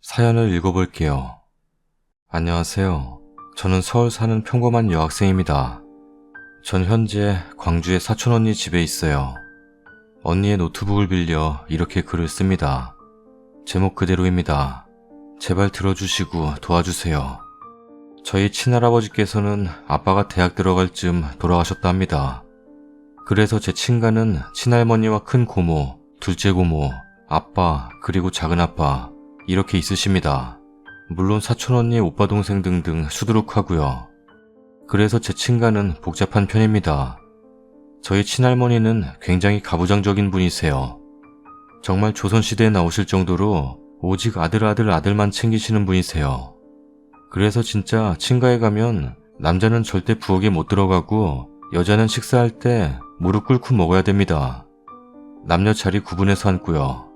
사연을 읽어볼게요. 안녕하세요. 저는 서울 사는 평범한 여학생입니다. 전 현재 광주의 사촌언니 집에 있어요. 언니의 노트북을 빌려 이렇게 글을 씁니다. 제목 그대로입니다. 제발 들어주시고 도와주세요. 저희 친할아버지께서는 아빠가 대학 들어갈 즈음 돌아가셨다 합니다. 그래서 제 친가는 친할머니와 큰 고모, 둘째 고모, 아빠, 그리고 작은아빠 이렇게 있으십니다. 물론 사촌언니, 오빠 동생 등등 수두룩하고요. 그래서 제 친가는 복잡한 편입니다. 저희 친할머니는 굉장히 가부장적인 분이세요. 정말 조선시대에 나오실 정도로 오직 아들만 챙기시는 분이세요. 그래서 진짜 친가에 가면 남자는 절대 부엌에 못 들어가고 여자는 식사할 때 무릎 꿇고 먹어야 됩니다. 남녀 자리 구분해서 앉고요.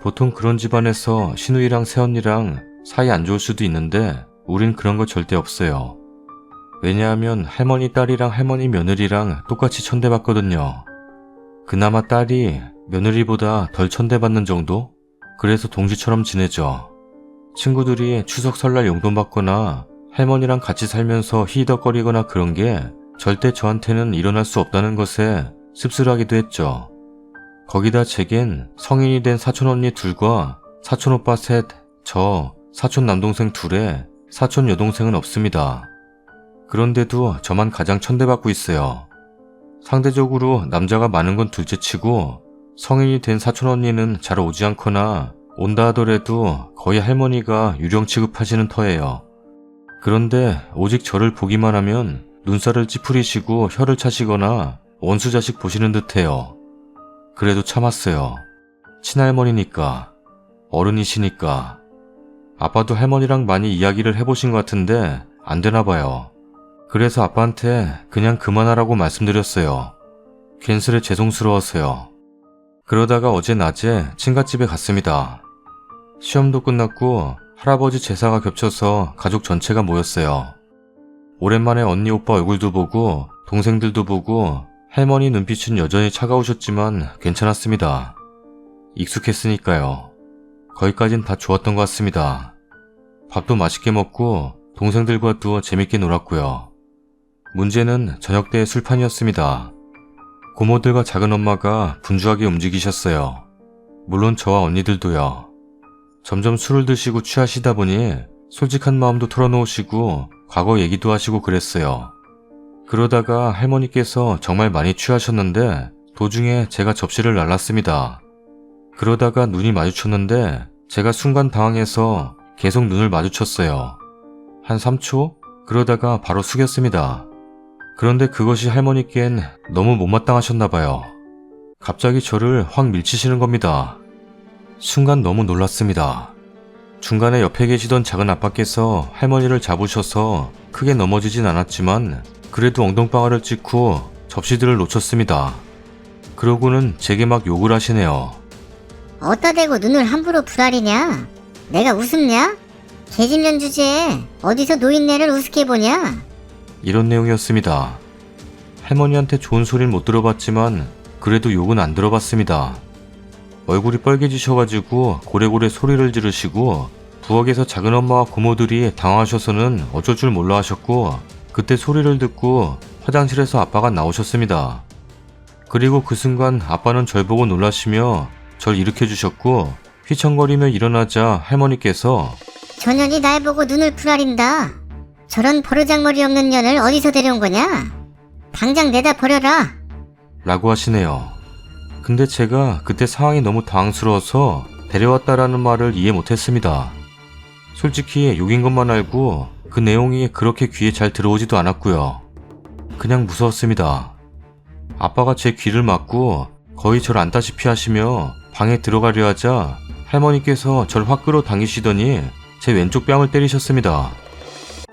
보통 그런 집안에서 시누이랑 새언니랑 사이 안 좋을 수도 있는데 우린 그런 거 절대 없어요. 왜냐하면 할머니 딸이랑 할머니 며느리랑 똑같이 천대받거든요. 그나마 딸이 며느리보다 덜 천대받는 정도? 그래서 동지처럼 지내죠. 친구들이 추석 설날 용돈 받거나 할머니랑 같이 살면서 히덕거리거나 그런 게 절대 저한테는 일어날 수 없다는 것에 씁쓸하기도 했죠. 거기다 제겐 성인이 된 사촌언니 둘과 사촌오빠 셋, 저, 사촌 남동생 둘에 사촌 여동생은 없습니다. 그런데도 저만 가장 천대받고 있어요. 상대적으로 남자가 많은 건 둘째치고 성인이 된 사촌언니는 잘 오지 않거나 온다 하더라도 거의 할머니가 유령 취급하시는 터예요. 그런데 오직 저를 보기만 하면 눈살을 찌푸리시고 혀를 차시거나 원수 자식 보시는 듯해요. 그래도 참았어요. 친할머니니까, 어른이시니까. 아빠도 할머니랑 많이 이야기를 해보신 것 같은데 안 되나 봐요. 그래서 아빠한테 그냥 그만하라고 말씀드렸어요. 괜스레 죄송스러워서요. 그러다가 어제 낮에 친가집에 갔습니다. 시험도 끝났고 할아버지 제사가 겹쳐서 가족 전체가 모였어요. 오랜만에 언니 오빠 얼굴도 보고 동생들도 보고 할머니 눈빛은 여전히 차가우셨지만 괜찮았습니다. 익숙했으니까요. 거기까진 다 좋았던 것 같습니다. 밥도 맛있게 먹고 동생들과도 재밌게 놀았고요. 문제는 저녁 때 술판이었습니다. 고모들과 작은엄마가 분주하게 움직이셨어요. 물론 저와 언니들도요. 점점 술을 드시고 취하시다 보니 솔직한 마음도 털어놓으시고 과거 얘기도 하시고 그랬어요. 그러다가 할머니께서 정말 많이 취하셨는데 도중에 제가 접시를 날랐습니다. 그러다가 눈이 마주쳤는데 제가 순간 당황해서 계속 눈을 마주쳤어요. 한 3초? 그러다가 바로 숙였습니다. 그런데 그것이 할머니께는 너무 못마땅하셨나봐요. 갑자기 저를 확 밀치시는 겁니다. 순간 너무 놀랐습니다. 중간에 옆에 계시던 작은 아빠께서 할머니를 잡으셔서 크게 넘어지진 않았지만 그래도 엉덩방아를 찍고 접시들을 놓쳤습니다. 그러고는 제게 막 욕을 하시네요. 어따 대고 눈을 함부로 부라리냐? 내가 우습냐? 계집년 주제에 어디서 노인네를 우습게 보냐? 이런 내용이었습니다. 할머니한테 좋은 소리는 못 들어봤지만 그래도 욕은 안 들어봤습니다. 얼굴이 빨개지셔가지고 고래고래 소리를 지르시고 부엌에서 작은엄마와 고모들이 당황하셔서는 어쩔 줄 몰라 하셨고 그때 소리를 듣고 화장실에서 아빠가 나오셨습니다. 그리고 그 순간 아빠는 절 보고 놀라시며 절 일으켜주셨고 휘청거리며 일어나자 할머니께서 저 년이 날 보고 눈을 부라린다. 저런 버르장머리 없는 년을 어디서 데려온 거냐? 당장 내다 버려라. 라고 하시네요. 근데 제가 그때 상황이 너무 당황스러워서 데려왔다라는 말을 이해 못했습니다. 솔직히 욕인 것만 알고 그 내용이 그렇게 귀에 잘 들어오지도 않았고요. 그냥 무서웠습니다. 아빠가 제 귀를 막고 거의 절 안다시피 하시며 방에 들어가려 하자 할머니께서 절 확 끌어당기시더니 제 왼쪽 뺨을 때리셨습니다.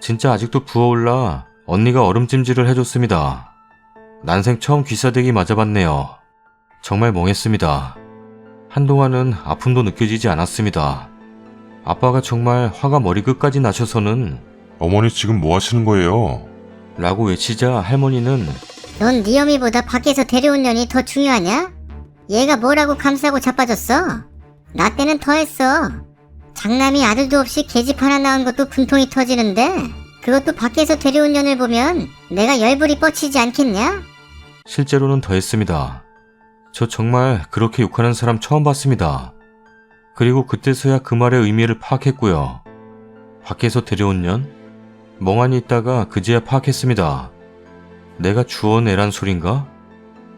진짜 아직도 부어올라 언니가 얼음찜질을 해줬습니다. 난생 처음 귀싸대기 맞아봤네요. 정말 멍했습니다. 한동안은 아픔도 느껴지지 않았습니다. 아빠가 정말 화가 머리끝까지 나셔서는 어머니 지금 뭐 하시는 거예요? 라고 외치자 할머니는 넌 네 어미보다 밖에서 데려온 년이 더 중요하냐? 얘가 뭐라고 감싸고 자빠졌어? 나 때는 더 했어. 장남이 아들도 없이 계집 하나 낳은 것도 분통이 터지는데 그것도 밖에서 데려온 년을 보면 내가 열불이 뻗치지 않겠냐? 실제로는 더했습니다. 저 정말 그렇게 욕하는 사람 처음 봤습니다. 그리고 그때서야 그 말의 의미를 파악했고요. 밖에서 데려온 년? 멍하니 있다가 그제야 파악했습니다. 내가 주워온 애란 소린가?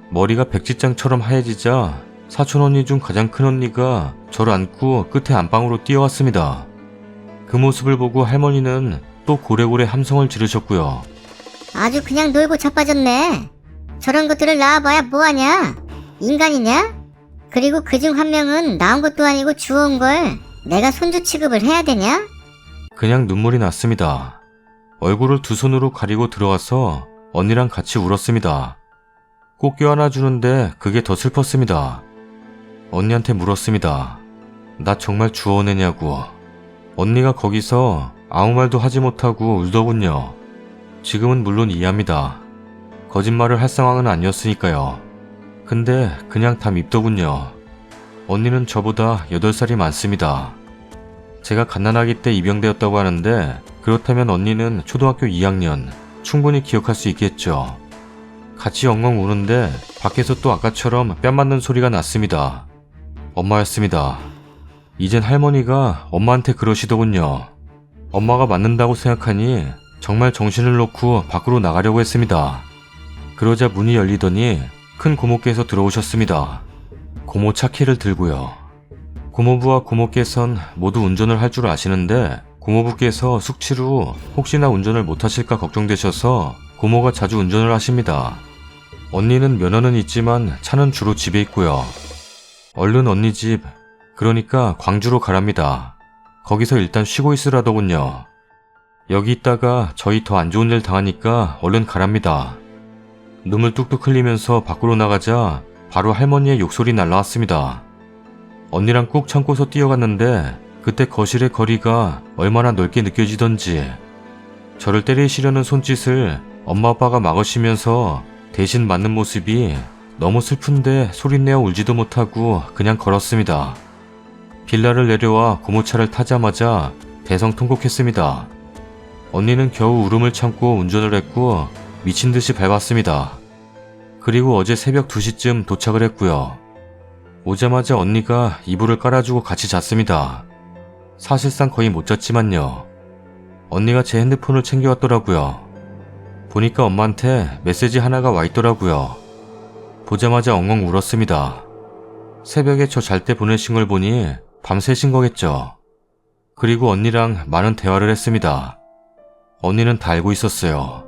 머리가 백지장처럼 하얘지자 사촌 언니 중 가장 큰 언니가 저를 안고 끝에 안방으로 뛰어갔습니다. 그 모습을 보고 할머니는 또 고래고래 함성을 지르셨고요. 아주 그냥 놀고 자빠졌네. 저런 것들을 낳아봐야 뭐하냐? 인간이냐? 그리고 그중 한 명은 낳은 것도 아니고 주워온 걸 내가 손주 취급을 해야 되냐? 그냥 눈물이 났습니다. 얼굴을 두 손으로 가리고 들어가서 언니랑 같이 울었습니다. 꼭 껴안아 주는데 그게 더 슬펐습니다. 언니한테 물었습니다. 나 정말 주워온 애냐고. 언니가 거기서 아무 말도 하지 못하고 울더군요. 지금은 물론 이해합니다. 거짓말을 할 상황은 아니었으니까요. 근데 그냥 다 밉더군요. 언니는 저보다 8살이 많습니다. 제가 갓난아기 때 입양되었다고 하는데 그렇다면 언니는 초등학교 2학년, 충분히 기억할 수 있겠죠. 같이 엉엉 우는데 밖에서 또 아까처럼 뺨 맞는 소리가 났습니다. 엄마였습니다. 이젠 할머니가 엄마한테 그러시더군요. 엄마가 맞는다고 생각하니 정말 정신을 놓고 밖으로 나가려고 했습니다. 그러자 문이 열리더니 큰 고모께서 들어오셨습니다. 고모 차키를 들고요. 고모부와 고모께선 모두 운전을 할 줄 아시는데 고모부께서 숙취로 혹시나 운전을 못하실까 걱정되셔서 고모가 자주 운전을 하십니다. 언니는 면허는 있지만 차는 주로 집에 있고요. 얼른 언니 집, 그러니까 광주로 가랍니다. 거기서 일단 쉬고 있으라더군요. 여기 있다가 저희 더 안 좋은 일 당하니까 얼른 가랍니다. 눈물 뚝뚝 흘리면서 밖으로 나가자 바로 할머니의 욕설이 날라왔습니다. 언니랑 꾹 참고서 뛰어갔는데 그때 거실의 거리가 얼마나 넓게 느껴지던지 저를 때리시려는 손짓을 엄마 아빠가 막으시면서 대신 맞는 모습이 너무 슬픈데 소리내어 울지도 못하고 그냥 걸었습니다. 빌라를 내려와 고모차를 타자마자 대성통곡했습니다. 언니는 겨우 울음을 참고 운전을 했고 미친듯이 밟았습니다. 그리고 어제 새벽 2시쯤 도착을 했고요. 오자마자 언니가 이불을 깔아주고 같이 잤습니다. 사실상 거의 못 잤지만요. 언니가 제 핸드폰을 챙겨왔더라고요. 보니까 엄마한테 메시지 하나가 와 있더라고요. 보자마자 엉엉 울었습니다. 새벽에 저 잘 때 보내신 걸 보니 밤새신 거겠죠. 그리고 언니랑 많은 대화를 했습니다. 언니는 다 알고 있었어요.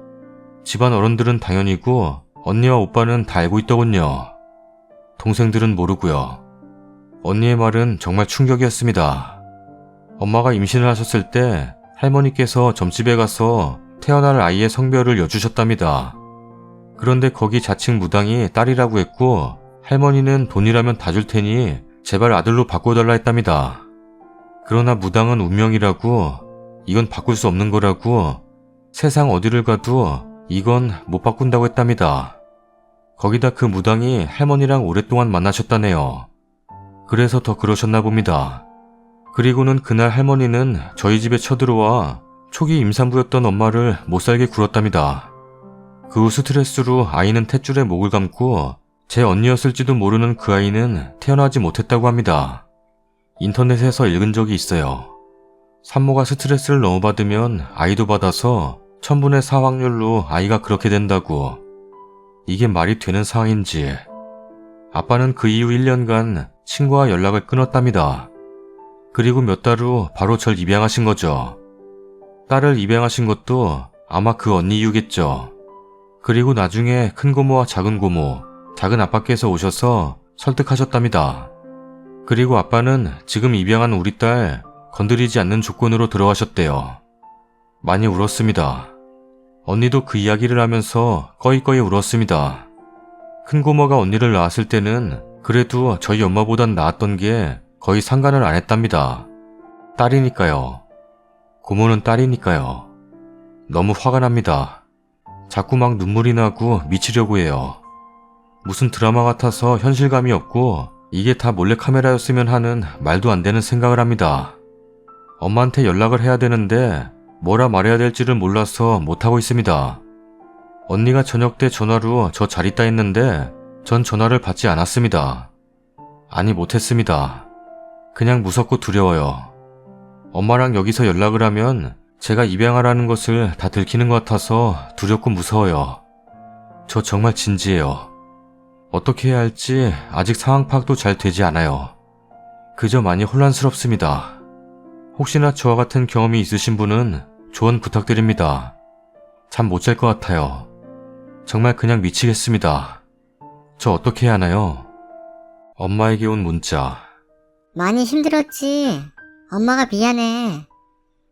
집안 어른들은 당연히고 언니와 오빠는 다 알고 있더군요. 동생들은 모르고요. 언니의 말은 정말 충격이었습니다. 엄마가 임신을 하셨을 때 할머니께서 점집에 가서 태어날 아이의 성별을 여주셨답니다. 그런데 거기 자칭 무당이 딸이라고 했고 할머니는 돈이라면 다 줄 테니 제발 아들로 바꿔달라 했답니다. 그러나 무당은 운명이라고 이건 바꿀 수 없는 거라고 세상 어디를 가도 이건 못 바꾼다고 했답니다. 거기다 그 무당이 할머니랑 오랫동안 만나셨다네요. 그래서 더 그러셨나 봅니다. 그리고는 그날 할머니는 저희 집에 쳐들어와 초기 임산부였던 엄마를 못살게 굴었답니다. 그 후 스트레스로 아이는 탯줄에 목을 감고 제 언니였을지도 모르는 그 아이는 태어나지 못했다고 합니다. 인터넷에서 읽은 적이 있어요. 산모가 스트레스를 너무 받으면 아이도 받아서 1000분의 4 확률로 아이가 그렇게 된다고. 이게 말이 되는 상황인지. 아빠는 그 이후 1년간 친구와 연락을 끊었답니다. 그리고 몇 달 후 바로 절 입양하신 거죠. 딸을 입양하신 것도 아마 그 언니 이유겠죠. 그리고 나중에 큰 고모와 작은 고모, 작은 아빠께서 오셔서 설득하셨답니다. 그리고 아빠는 지금 입양한 우리 딸 건드리지 않는 조건으로 들어가셨대요. 많이 울었습니다. 언니도 그 이야기를 하면서 꺼이꺼이 울었습니다. 큰 고모가 언니를 낳았을 때는 그래도 저희 엄마보단 나았던 게 거의 상관을 안 했답니다. 딸이니까요. 고모는 딸이니까요. 너무 화가 납니다. 자꾸 막 눈물이 나고 미치려고 해요. 무슨 드라마 같아서 현실감이 없고 이게 다 몰래카메라였으면 하는 말도 안 되는 생각을 합니다. 엄마한테 연락을 해야 되는데 뭐라 말해야 될지를 몰라서 못하고 있습니다. 언니가 저녁 때 전화로 저 잘 있다 했는데 전 전화를 받지 않았습니다. 아니, 못했습니다. 그냥 무섭고 두려워요. 엄마랑 여기서 연락을 하면 제가 입양하라는 것을 다 들키는 것 같아서 두렵고 무서워요. 저 정말 진지해요. 어떻게 해야 할지 아직 상황 파악도 잘 되지 않아요. 그저 많이 혼란스럽습니다. 혹시나 저와 같은 경험이 있으신 분은 조언 부탁드립니다. 잠 못 잘 것 같아요. 정말 그냥 미치겠습니다. 저 어떻게 해야 하나요? 엄마에게 온 문자. 많이 힘들었지. 엄마가 미안해.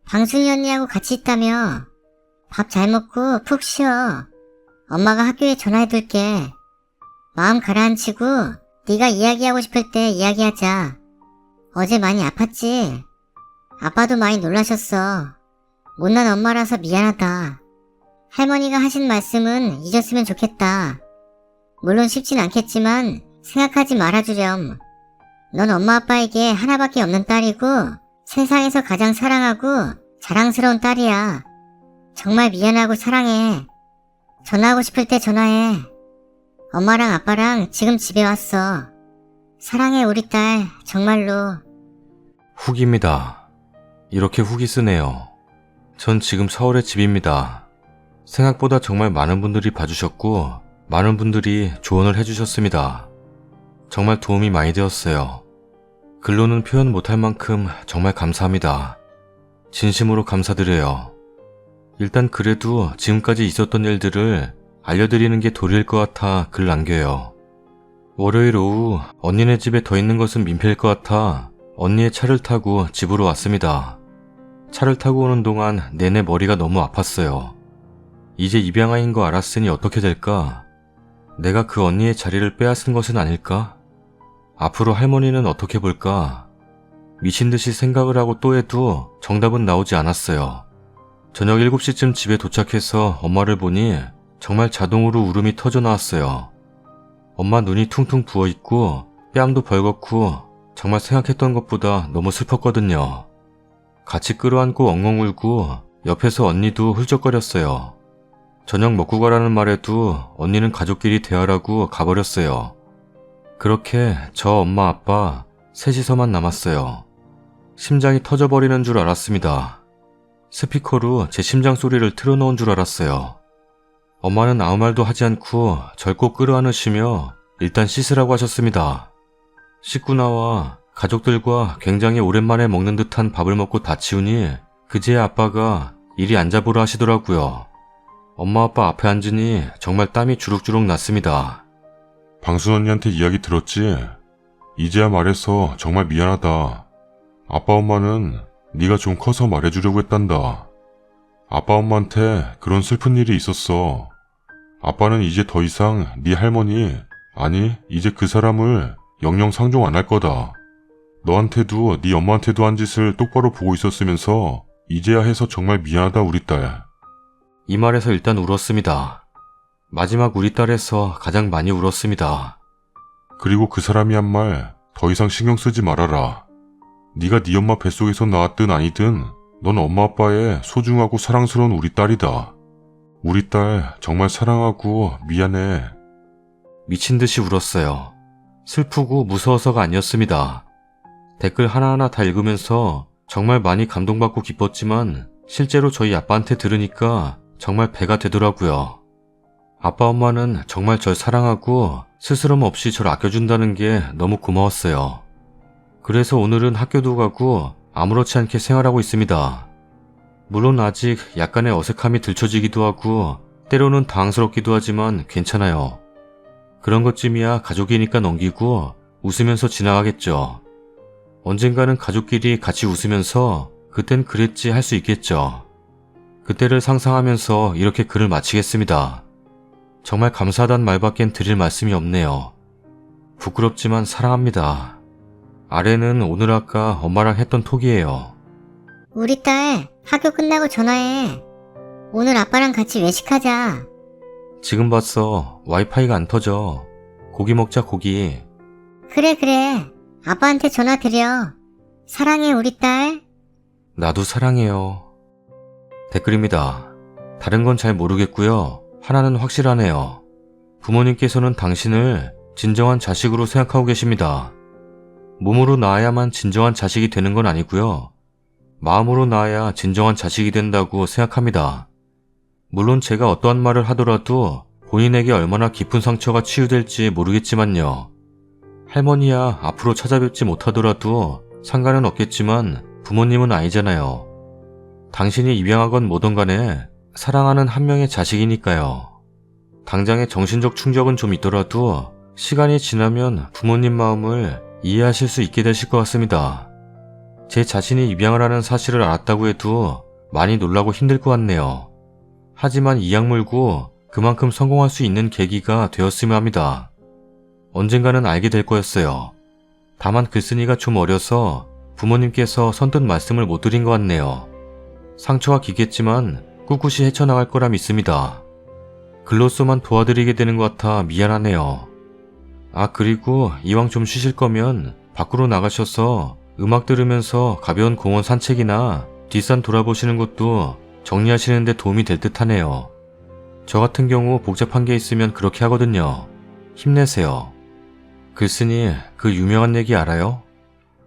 방순이 언니하고 같이 있다며. 밥 잘 먹고 푹 쉬어. 엄마가 학교에 전화해둘게. 마음 가라앉히고 네가 이야기하고 싶을 때 이야기하자. 어제 많이 아팠지? 아빠도 많이 놀라셨어. 못난 엄마라서 미안하다. 할머니가 하신 말씀은 잊었으면 좋겠다. 물론 쉽진 않겠지만 생각하지 말아주렴. 넌 엄마 아빠에게 하나밖에 없는 딸이고 세상에서 가장 사랑하고 자랑스러운 딸이야. 정말 미안하고 사랑해. 전화하고 싶을 때 전화해. 엄마랑 아빠랑 지금 집에 왔어. 사랑해 우리 딸, 정말로. 후기입니다. 이렇게 후기 쓰네요. 전 지금 서울의 집입니다. 생각보다 정말 많은 분들이 봐주셨고 많은 분들이 조언을 해주셨습니다. 정말 도움이 많이 되었어요. 글로는 표현 못할 만큼 정말 감사합니다. 진심으로 감사드려요. 일단 그래도 지금까지 있었던 일들을 알려드리는 게 도리일 것 같아 글 남겨요. 월요일 오후 언니네 집에 더 있는 것은 민폐일 것 같아 언니의 차를 타고 집으로 왔습니다. 차를 타고 오는 동안 내내 머리가 너무 아팠어요. 이제 입양아인 거 알았으니 어떻게 될까? 내가 그 언니의 자리를 빼앗은 것은 아닐까? 앞으로 할머니는 어떻게 볼까? 미친 듯이 생각을 하고 또 해도 정답은 나오지 않았어요. 저녁 7시쯤 집에 도착해서 엄마를 보니 정말 자동으로 울음이 터져 나왔어요. 엄마 눈이 퉁퉁 부어있고 뺨도 벌겋고 정말 생각했던 것보다 너무 슬펐거든요. 같이 끌어안고 엉엉 울고 옆에서 언니도 훌쩍거렸어요. 저녁 먹고 가라는 말에도 언니는 가족끼리 대화라고 가버렸어요. 그렇게 저 엄마 아빠 셋이서만 남았어요. 심장이 터져버리는 줄 알았습니다. 스피커로 제 심장 소리를 틀어놓은 줄 알았어요. 엄마는 아무 말도 하지 않고 절 꼭 끌어안으시며 일단 씻으라고 하셨습니다. 씻고 나와 가족들과 굉장히 오랜만에 먹는 듯한 밥을 먹고 다 치우니 그제야 아빠가 이리 앉아보라 하시더라고요. 엄마 아빠 앞에 앉으니 정말 땀이 주룩주룩 났습니다. 방순 언니한테 이야기 들었지? 이제야 말해서 정말 미안하다. 아빠 엄마는 네가 좀 커서 말해주려고 했단다. 아빠 엄마한테 그런 슬픈 일이 있었어. 아빠는 이제 더 이상 네 할머니, 아니 이제 그 사람을 영영 상종 안 할 거다. 너한테도 네 엄마한테도 한 짓을 똑바로 보고 있었으면서 이제야 해서 정말 미안하다 우리 딸. 이 말에서 일단 울었습니다. 마지막 우리 딸에서 가장 많이 울었습니다. 그리고 그 사람이 한 말 더 이상 신경 쓰지 말아라. 네가 네 엄마 뱃속에서 나왔든 아니든 넌 엄마 아빠의 소중하고 사랑스러운 우리 딸이다. 우리 딸 정말 사랑하고 미안해. 미친 듯이 울었어요. 슬프고 무서워서가 아니었습니다. 댓글 하나하나 다 읽으면서 정말 많이 감동받고 기뻤지만 실제로 저희 아빠한테 들으니까 정말 배가 되더라고요. 아빠 엄마는 정말 절 사랑하고 스스럼 없이 절 아껴준다는 게 너무 고마웠어요. 그래서 오늘은 학교도 가고 아무렇지 않게 생활하고 있습니다. 물론 아직 약간의 어색함이 들춰지기도 하고 때로는 당황스럽기도 하지만 괜찮아요. 그런 것쯤이야 가족이니까 넘기고 웃으면서 지나가겠죠. 언젠가는 가족끼리 같이 웃으면서 그땐 그랬지 할 수 있겠죠. 그때를 상상하면서 이렇게 글을 마치겠습니다. 정말 감사하단 말밖엔 드릴 말씀이 없네요. 부끄럽지만 사랑합니다. 아래는 오늘 아까 엄마랑 했던 톡이에요. 우리 딸 학교 끝나고 전화해. 오늘 아빠랑 같이 외식하자. 지금 봤어. 와이파이가 안 터져. 고기 먹자 고기. 그래. 아빠한테 전화 드려. 사랑해 우리 딸. 나도 사랑해요. 댓글입니다. 다른 건 잘 모르겠고요. 하나는 확실하네요. 부모님께서는 당신을 진정한 자식으로 생각하고 계십니다. 몸으로 낳아야만 진정한 자식이 되는 건 아니고요. 마음으로 낳아야 진정한 자식이 된다고 생각합니다. 물론 제가 어떠한 말을 하더라도 본인에게 얼마나 깊은 상처가 치유될지 모르겠지만요. 할머니야 앞으로 찾아뵙지 못하더라도 상관은 없겠지만 부모님은 아니잖아요. 당신이 입양하건 뭐든 간에 사랑하는 한 명의 자식이니까요. 당장의 정신적 충격은 좀 있더라도 시간이 지나면 부모님 마음을 이해하실 수 있게 되실 것 같습니다. 제 자신이 입양을 하는 사실을 알았다고 해도 많이 놀라고 힘들 것 같네요. 하지만 이 약물고 그만큼 성공할 수 있는 계기가 되었으면 합니다. 언젠가는 알게 될 거였어요. 다만 글쓴이가 좀 어려서 부모님께서 선뜻 말씀을 못 드린 것 같네요. 상처가 깊겠지만 꿋꿋이 헤쳐나갈 거라 믿습니다. 글로써만 도와드리게 되는 것 같아 미안하네요. 아, 그리고 이왕 좀 쉬실 거면 밖으로 나가셔서 음악 들으면서 가벼운 공원 산책이나 뒷산 돌아보시는 것도 정리하시는 데 도움이 될 듯 하네요. 저 같은 경우 복잡한 게 있으면 그렇게 하거든요. 힘내세요. 글쓴이 그 유명한 얘기 알아요?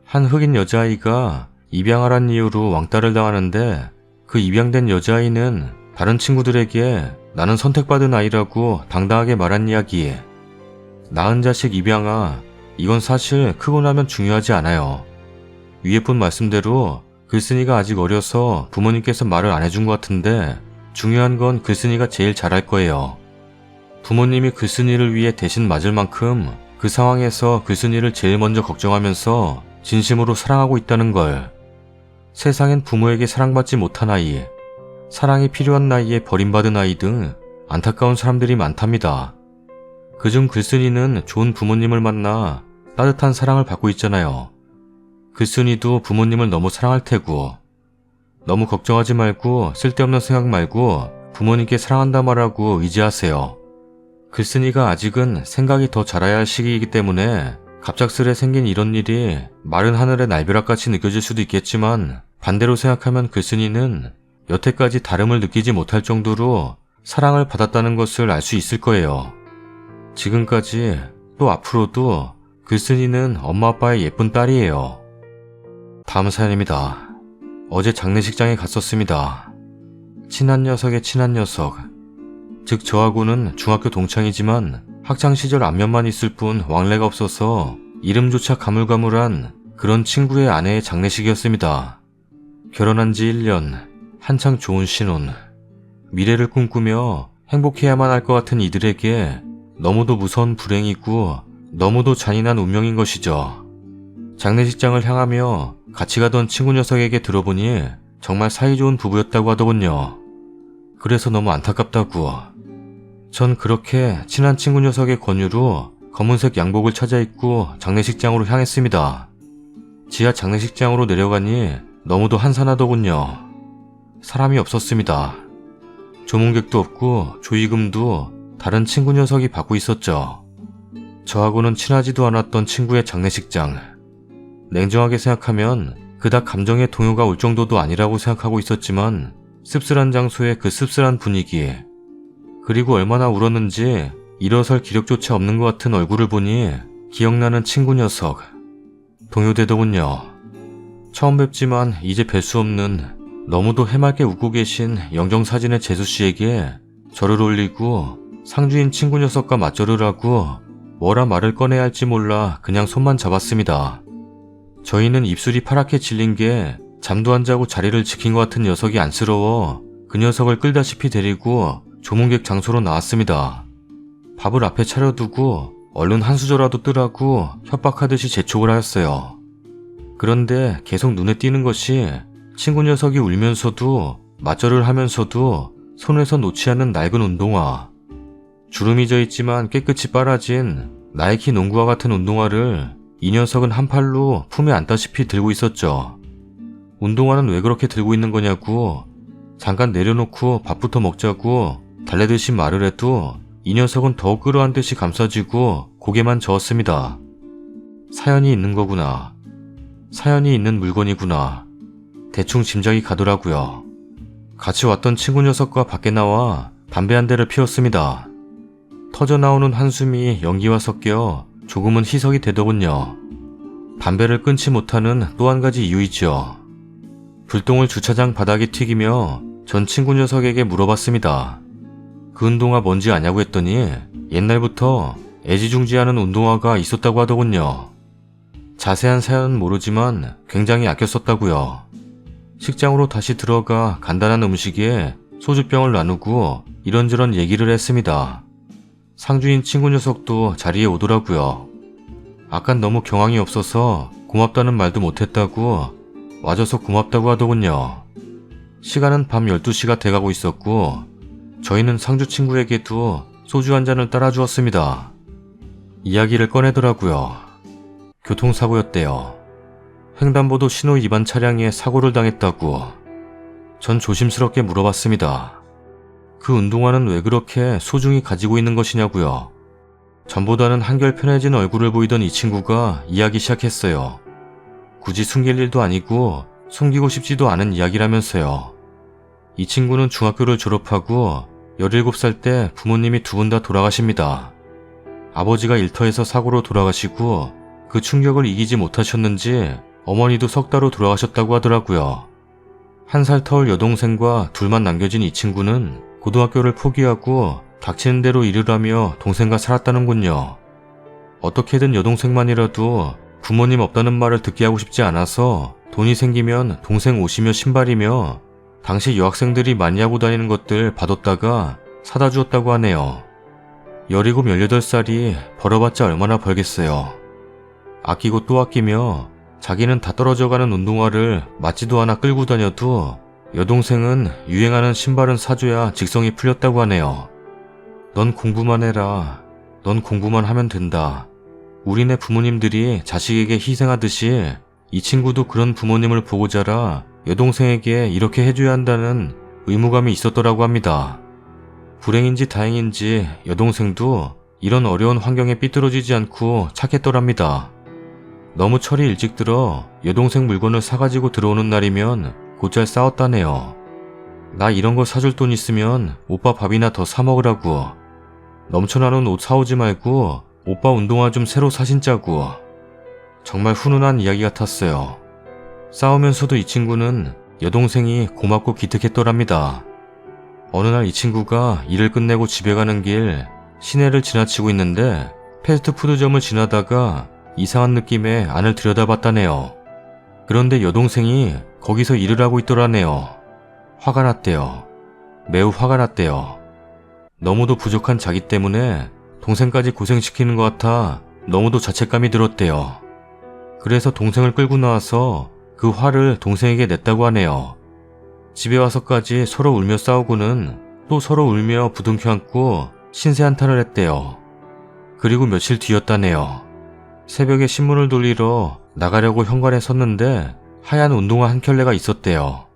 한 흑인 여자아이가 입양하란 이유로 왕따를 당하는데 그 입양된 여자아이는 다른 친구들에게 나는 선택받은 아이라고 당당하게 말한 이야기. 낳은 자식 입양아, 이건 사실 크고 나면 중요하지 않아요. 위에 분 말씀대로 글쓴이가 아직 어려서 부모님께서 말을 안 해준 것 같은데 중요한 건 글쓴이가 제일 잘할 거예요. 부모님이 글쓴이를 위해 대신 맞을 만큼 그 상황에서 글쓴이를 제일 먼저 걱정하면서 진심으로 사랑하고 있다는 걸. 세상엔 부모에게 사랑받지 못한 아이, 사랑이 필요한 나이에 버림받은 아이 등 안타까운 사람들이 많답니다. 그중 글쓴이는 좋은 부모님을 만나 따뜻한 사랑을 받고 있잖아요. 글쓴이도 부모님을 너무 사랑할 테고. 너무 걱정하지 말고 쓸데없는 생각 말고 부모님께 사랑한다 말하고 의지하세요. 글쓴이가 아직은 생각이 더 자라야 할 시기이기 때문에 갑작스레 생긴 이런 일이 마른 하늘의 날벼락같이 느껴질 수도 있겠지만 반대로 생각하면 글쓴이는 여태까지 다름을 느끼지 못할 정도로 사랑을 받았다는 것을 알 수 있을 거예요. 지금까지 또 앞으로도 글쓴이는 엄마 아빠의 예쁜 딸이에요. 다음 사연입니다. 어제 장례식장에 갔었습니다. 친한 녀석의 친한 녀석. 즉 저하고는 중학교 동창이지만 학창시절 안면만 있을 뿐 왕래가 없어서 이름조차 가물가물한 그런 친구의 아내의 장례식이었습니다. 결혼한 지 1년, 한창 좋은 신혼. 미래를 꿈꾸며 행복해야만 할 것 같은 이들에게 너무도 무서운 불행이고 너무도 잔인한 운명인 것이죠. 장례식장을 향하며 같이 가던 친구 녀석에게 들어보니 정말 사이좋은 부부였다고 하더군요. 그래서 너무 안타깝다고. 전 그렇게 친한 친구 녀석의 권유로 검은색 양복을 차려 입고 장례식장으로 향했습니다. 지하 장례식장으로 내려가니 너무도 한산하더군요. 사람이 없었습니다. 조문객도 없고 조의금도 다른 친구 녀석이 받고 있었죠. 저하고는 친하지도 않았던 친구의 장례식장. 냉정하게 생각하면 그닥 감정의 동요가 올 정도도 아니라고 생각하고 있었지만 씁쓸한 장소의 그 씁쓸한 분위기, 그리고 얼마나 울었는지 일어설 기력조차 없는 것 같은 얼굴을 보니 기억나는 친구 녀석. 동요되더군요. 처음 뵙지만 이제 뵐 수 없는 너무도 해맑게 웃고 계신 영정사진의 재수씨에게 절을 올리고 상주인 친구 녀석과 맞절을 하고 뭐라 말을 꺼내야 할지 몰라 그냥 손만 잡았습니다. 저희는 입술이 파랗게 질린 게 잠도 안 자고 자리를 지킨 것 같은 녀석이 안쓰러워 그 녀석을 끌다시피 데리고 조문객 장소로 나왔습니다. 밥을 앞에 차려두고 얼른 한 수저라도 뜨라고 협박하듯이 재촉을 하였어요. 그런데 계속 눈에 띄는 것이 친구 녀석이 울면서도 맞절을 하면서도 손에서 놓지 않는 낡은 운동화. 주름이 져 있지만 깨끗이 빨아진 나이키 농구화 같은 운동화를 이 녀석은 한 팔로 품에 안다시피 들고 있었죠. 운동화는 왜 그렇게 들고 있는 거냐고 잠깐 내려놓고 밥부터 먹자고 달래듯이 말을 해도 이 녀석은 더욱 끌어안듯이 감싸지고 고개만 저었습니다. 사연이 있는 거구나. 사연이 있는 물건이구나. 대충 짐작이 가더라고요. 같이 왔던 친구 녀석과 밖에 나와 담배 한 대를 피웠습니다. 터져나오는 한숨이 연기와 섞여 조금은 희석이 되더군요. 담배를 끊지 못하는 또 한 가지 이유이죠. 불똥을 주차장 바닥에 튀기며 전 친구 녀석에게 물어봤습니다. 그 운동화 뭔지 아냐고 했더니 옛날부터 애지중지하는 운동화가 있었다고 하더군요. 자세한 사연은 모르지만 굉장히 아껴 썼다고요. 식장으로 다시 들어가 간단한 음식에 소주병을 나누고 이런저런 얘기를 했습니다. 상주인 친구 녀석도 자리에 오더라고요. 아깐 너무 경황이 없어서 고맙다는 말도 못했다고 와줘서 고맙다고 하더군요. 시간은 밤 12시가 돼가고 있었고 저희는 상주 친구에게도 소주 한 잔을 따라주었습니다. 이야기를 꺼내더라고요. 교통사고였대요. 횡단보도 신호 위반 차량에 사고를 당했다고. 전 조심스럽게 물어봤습니다. 그 운동화는 왜 그렇게 소중히 가지고 있는 것이냐고요. 전보다는 한결 편해진 얼굴을 보이던 이 친구가 이야기 시작했어요. 굳이 숨길 일도 아니고 숨기고 싶지도 않은 이야기라면서요. 이 친구는 중학교를 졸업하고 17살 때 부모님이 두 분 다 돌아가십니다. 아버지가 일터에서 사고로 돌아가시고 그 충격을 이기지 못하셨는지 어머니도 석 달로 돌아가셨다고 하더라고요. 1살 터울 여동생과 둘만 남겨진 이 친구는 고등학교를 포기하고 닥치는 대로 일을 하며 동생과 살았다는군요. 어떻게든 여동생만이라도 부모님 없다는 말을 듣게 하고 싶지 않아서 돈이 생기면 동생 옷이며 신발이며 당시 여학생들이 많이 하고 다니는 것들 받았다가 사다 주었다고 하네요. 17, 18살이 벌어봤자 얼마나 벌겠어요. 아끼고 또 아끼며 자기는 다 떨어져가는 운동화를 맞지도 않아 끌고 다녀도 여동생은 유행하는 신발은 사줘야 직성이 풀렸다고 하네요. 넌 공부만 해라. 넌 공부만 하면 된다. 우리네 부모님들이 자식에게 희생하듯이 이 친구도 그런 부모님을 보고 자라 여동생에게 이렇게 해줘야 한다는 의무감이 있었더라고 합니다. 불행인지 다행인지 여동생도 이런 어려운 환경에 삐뚤어지지 않고 착했더랍니다. 너무 철이 일찍 들어 여동생 물건을 사가지고 들어오는 날이면 곧잘 싸웠다네요. 나 이런 거 사줄 돈 있으면 오빠 밥이나 더 사 먹으라고. 넘쳐나는 옷 사오지 말고 오빠 운동화 좀 새로 사신자고. 정말 훈훈한 이야기 같았어요. 싸우면서도 이 친구는 여동생이 고맙고 기특했더랍니다. 어느 날 이 친구가 일을 끝내고 집에 가는 길 시내를 지나치고 있는데 패스트푸드점을 지나다가 이상한 느낌에 안을 들여다봤다네요. 그런데 여동생이 거기서 일을 하고 있더라네요. 화가 났대요. 매우 화가 났대요. 너무도 부족한 자기 때문에 동생까지 고생시키는 것 같아 너무도 자책감이 들었대요. 그래서 동생을 끌고 나와서 그 화를 동생에게 냈다고 하네요. 집에 와서까지 서로 울며 싸우고는 또 서로 울며 부둥켜 안고 신세 한탄을 했대요. 그리고 며칠 뒤였다네요. 새벽에 신문을 돌리러 나가려고 현관에 섰는데 하얀 운동화 한 켤레가 있었대요.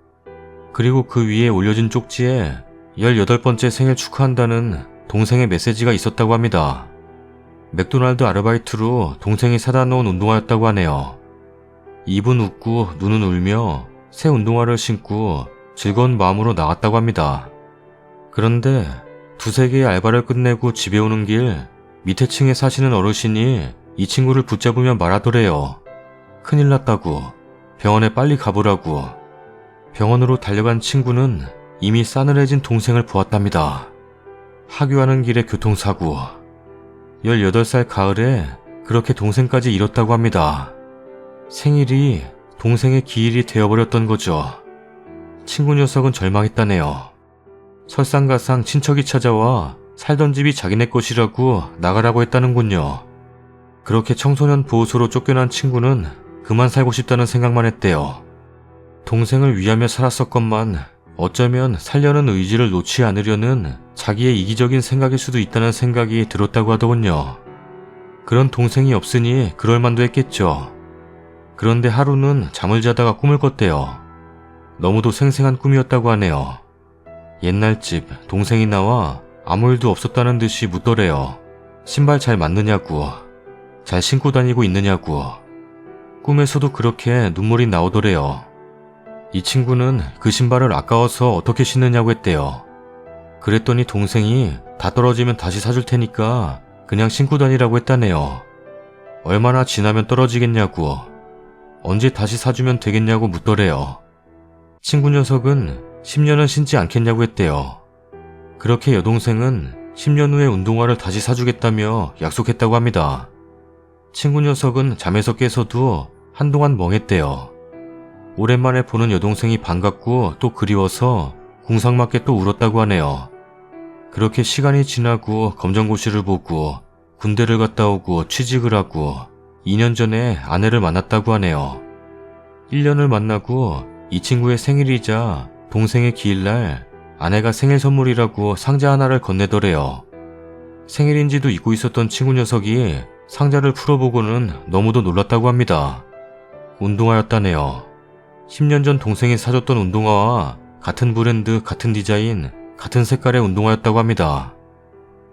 그리고 그 위에 올려진 쪽지에 18번째 생일 축하한다는 동생의 메시지가 있었다고 합니다. 맥도날드 아르바이트로 동생이 사다 놓은 운동화였다고 하네요. 입은 웃고 눈은 울며 새 운동화를 신고 즐거운 마음으로 나갔다고 합니다. 그런데 두세 개의 알바를 끝내고 집에 오는 길 밑에 층에 사시는 어르신이 이 친구를 붙잡으며 말하더래요. 큰일 났다고. 병원에 빨리 가보라고. 병원으로 달려간 친구는 이미 싸늘해진 동생을 보았답니다. 하교하는 길에 교통사고. 18살 가을에 그렇게 동생까지 잃었다고 합니다. 생일이 동생의 기일이 되어버렸던 거죠. 친구 녀석은 절망했다네요. 설상가상 친척이 찾아와 살던 집이 자기네 것이라고 나가라고 했다는군요. 그렇게 청소년 보호소로 쫓겨난 친구는 그만 살고 싶다는 생각만 했대요. 동생을 위하며 살았었건만 어쩌면 살려는 의지를 놓지 않으려는 자기의 이기적인 생각일 수도 있다는 생각이 들었다고 하더군요. 그런 동생이 없으니 그럴 만도 했겠죠. 그런데 하루는 잠을 자다가 꿈을 꿨대요. 너무도 생생한 꿈이었다고 하네요. 옛날 집 동생이 나와 아무 일도 없었다는 듯이 묻더래요. 신발 잘 맞느냐고. 잘 신고 다니고 있느냐고. 꿈에서도 그렇게 눈물이 나오더래요. 이 친구는 그 신발을 아까워서 어떻게 신느냐고 했대요. 그랬더니 동생이 다 떨어지면 다시 사줄 테니까 그냥 신고 다니라고 했다네요. 얼마나 지나면 떨어지겠냐고, 언제 다시 사주면 되겠냐고 묻더래요. 친구 녀석은 10년은 신지 않겠냐고 했대요. 그렇게 여동생은 10년 후에 운동화를 다시 사주겠다며 약속했다고 합니다. 친구 녀석은 잠에서 깨서도 한동안 멍했대요. 오랜만에 보는 여동생이 반갑고 또 그리워서 궁상맞게 또 울었다고 하네요. 그렇게 시간이 지나고 검정고시를 보고 군대를 갔다 오고 취직을 하고 2년 전에 아내를 만났다고 하네요. 1년을 만나고 이 친구의 생일이자 동생의 기일날 아내가 생일 선물이라고 상자 하나를 건네더래요. 생일인지도 잊고 있었던 친구 녀석이 상자를 풀어보고는 너무도 놀랐다고 합니다. 운동화였다네요. 10년 전 동생이 사줬던 운동화와 같은 브랜드, 같은 디자인, 같은 색깔의 운동화였다고 합니다.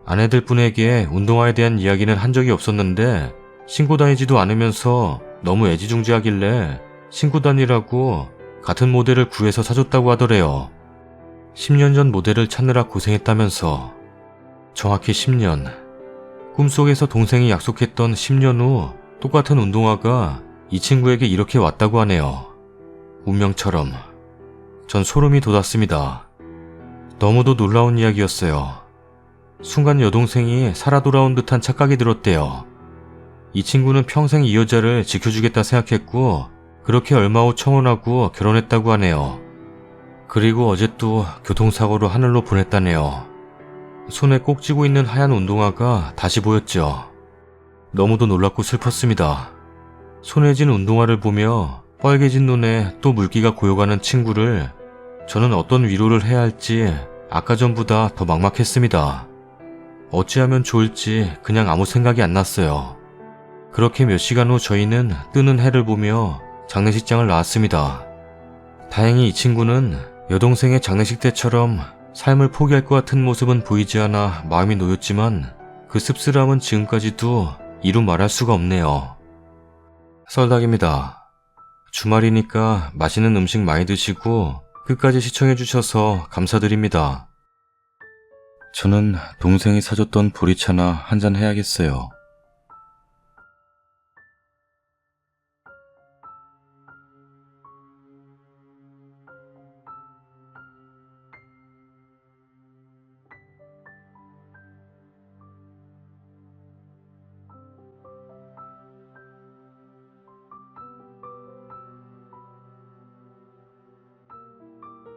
아내들 분에게 운동화에 대한 이야기는 한 적이 없었는데 신고 다니지도 않으면서 너무 애지중지하길래 신고 다니라고 같은 모델을 구해서 사줬다고 하더래요. 10년 전 모델을 찾느라 고생했다면서. 정확히 10년. 꿈속에서 동생이 약속했던 10년 후 똑같은 운동화가 이 친구에게 이렇게 왔다고 하네요. 운명처럼. 전 소름이 돋았습니다. 너무도 놀라운 이야기였어요. 순간 여동생이 살아 돌아온 듯한 착각이 들었대요. 이 친구는 평생 이 여자를 지켜주겠다 생각했고 그렇게 얼마 후 청혼하고 결혼했다고 하네요. 그리고 어제 또 교통사고로 하늘로 보냈다네요. 손에 꼭 쥐고 있는 하얀 운동화가 다시 보였죠. 너무도 놀랍고 슬펐습니다. 손에 쥔 운동화를 보며 빨개진 눈에 또 물기가 고여가는 친구를 저는 어떤 위로를 해야 할지 아까 전보다 더 막막했습니다. 어찌하면 좋을지 그냥 아무 생각이 안 났어요. 그렇게 몇 시간 후 저희는 뜨는 해를 보며 장례식장을 나왔습니다. 다행히 이 친구는 여동생의 장례식 때처럼 삶을 포기할 것 같은 모습은 보이지 않아 마음이 놓였지만 그 씁쓸함은 지금까지도 이루 말할 수가 없네요. 썰닭입니다. 주말이니까 맛있는 음식 많이 드시고 끝까지 시청해주셔서 감사드립니다. 저는 동생이 사줬던 보리차나 한잔 해야겠어요.